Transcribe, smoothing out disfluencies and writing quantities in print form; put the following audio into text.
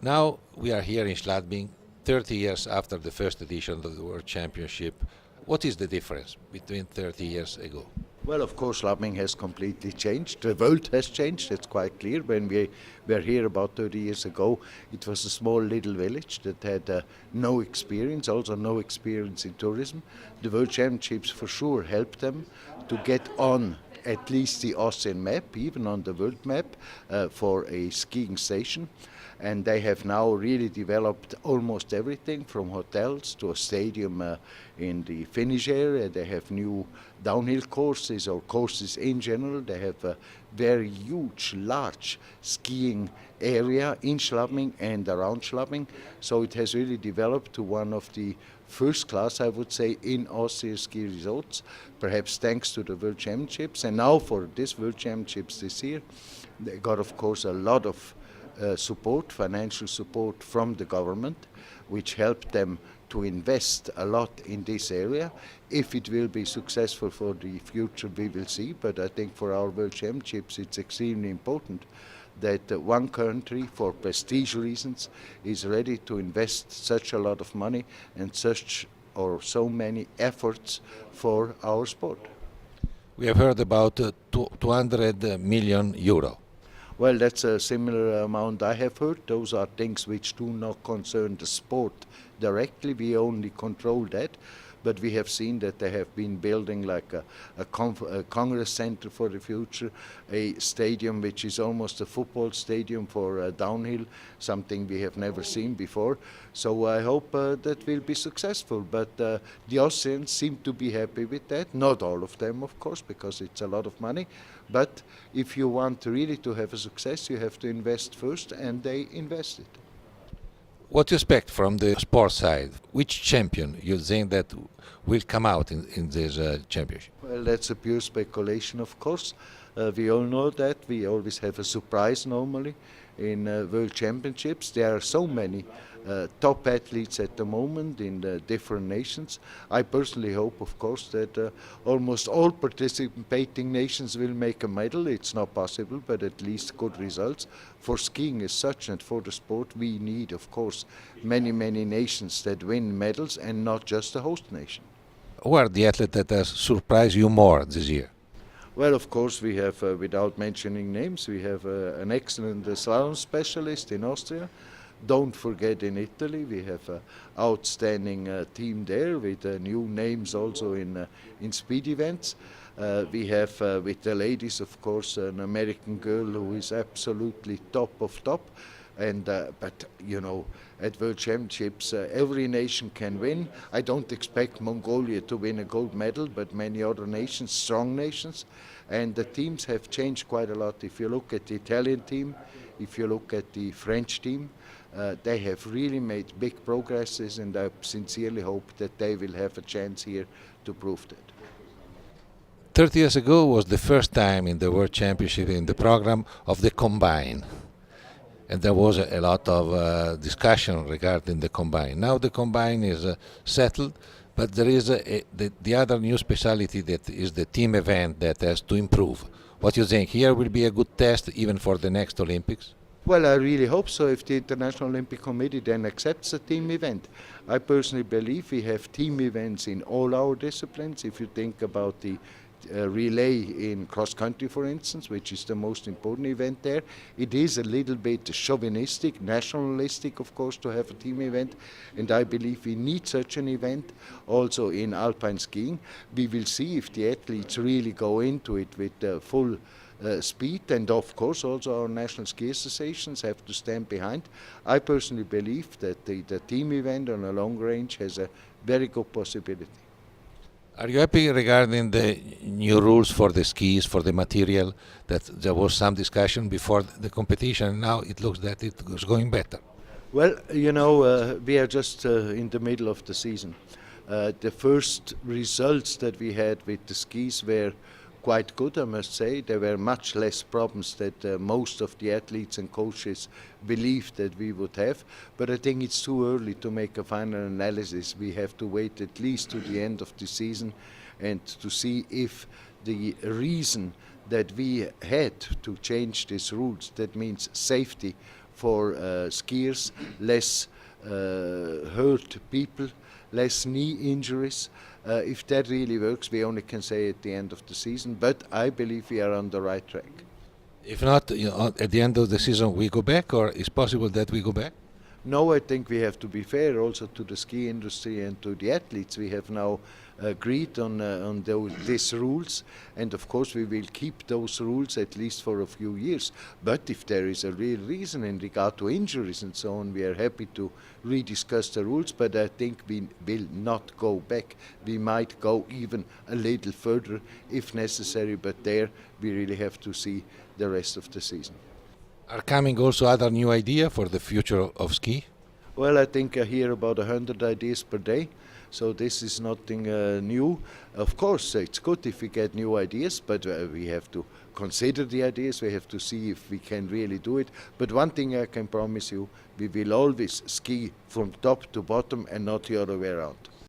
Now we are here in Schladming, 30 years after the first edition of the World Championship. What is the difference between 30 years ago? Well, of course, Schladming has completely changed. The world has changed, it's quite clear. When we were here about 30 years ago, it was a small little village that had no experience, also no experience in tourism. The World Championships for sure helped them to get on at least the Austrian map, even on the world map, for a skiing station. And they have now really developed almost everything from hotels to a stadium in the Finnish area. They have new downhill courses or courses in general. They have a very huge, large skiing area in Schladming and around Schladming. So it has really developed to one of the first class, I would say, in Austria ski resorts, perhaps thanks to the World Championships. And now for this World Championships this year, they got, of course, a lot of support, financial support from the government, which helped them to invest a lot in this area. If it will be successful for the future, we will see, but I think for our World Championships it's extremely important that one country, for prestige reasons, is ready to invest such a lot of money and such or so many efforts for our sport. We have heard about 200 million euro. Well, that's a similar amount I have heard. Those are things which do not concern the sport directly. We only control that. But we have seen that they have been building like a congress center for the future, a stadium which is almost a football stadium for downhill, something we have never seen before. So I hope that will be successful. But the Austrians seem to be happy with that. Not all of them, of course, because it's a lot of money. But if you want really to have a success, you have to invest first, and they invested. What do you expect from the sports side? Which champion you think that will come out in this championship? Well, that's a pure speculation, of course. We all know that. We always have a surprise normally in World Championships. There are so many top athletes at the moment in the different nations. I personally hope, of course, that almost all participating nations will make a medal. It's not possible, but at least good results. For skiing as such and for the sport, we need, of course, many nations that win medals and not just the host nation. Who are the athletes that has surprised you more this year? Well, of course, we have, without mentioning names, we have an excellent slalom specialist in Austria. Don't forget in Italy, we have an outstanding team there with new names also in speed events. We have with the ladies, of course, an American girl who is absolutely top of top. And but you know, at World Championships, every nation can win. I don't expect Mongolia to win a gold medal, but many other nations, strong nations, and the teams have changed quite a lot. If you look at the Italian team, if you look at the French team, they have really made big progresses, and I sincerely hope that they will have a chance here to prove that. 30 years ago was the first time in the World Championship in the program of the combine. And there was a lot of discussion regarding the combine. Now the combine is settled, but there is the other new speciality that is the team event that has to improve. What do you think? Here will be a good test even for the next Olympics? Well, I really hope so, if the International Olympic Committee then accepts a team event. I personally believe we have team events in all our disciplines. If you think about the relay in cross-country, for instance, which is the most important event there, it is a little bit chauvinistic, nationalistic, of course, to have a team event, and I believe we need such an event also in alpine skiing. We will see if the athletes really go into it with full speed, and of course also our national ski associations have to stand behind. I personally believe that the team event on a long range has a very good possibility. Are you happy regarding the new rules for the skis, for the material, that there was some discussion before the competition, now it looks that it was going better? Well, you know, we are just in the middle of the season. The first results that we had with the skis were quite good, I must say. There were much less problems that most of the athletes and coaches believed that we would have. But I think it's too early to make a final analysis. We have to wait at least to the end of the season and to see if the reason that we had to change these rules, that means safety for skiers, less hurt people, less knee injuries. If that really works, we only can say at the end of the season, but I believe we are on the right track. If not, at the end of the season we go back, or is possible that we go back? No, I think we have to be fair also to the ski industry and to the athletes. We have now agreed on these rules, and of course we will keep those rules at least for a few years. But if there is a real reason in regard to injuries and so on, we are happy to rediscuss the rules, but I think we will not go back. We might go even a little further if necessary, but there we really have to see the rest of the season. Are coming also other new idea for the future of ski? Well, I think I hear about 100 ideas per day, so this is nothing new. Of course, it's good if we get new ideas, but we have to consider the ideas, we have to see if we can really do it. But one thing I can promise you, we will always ski from top to bottom and not the other way around.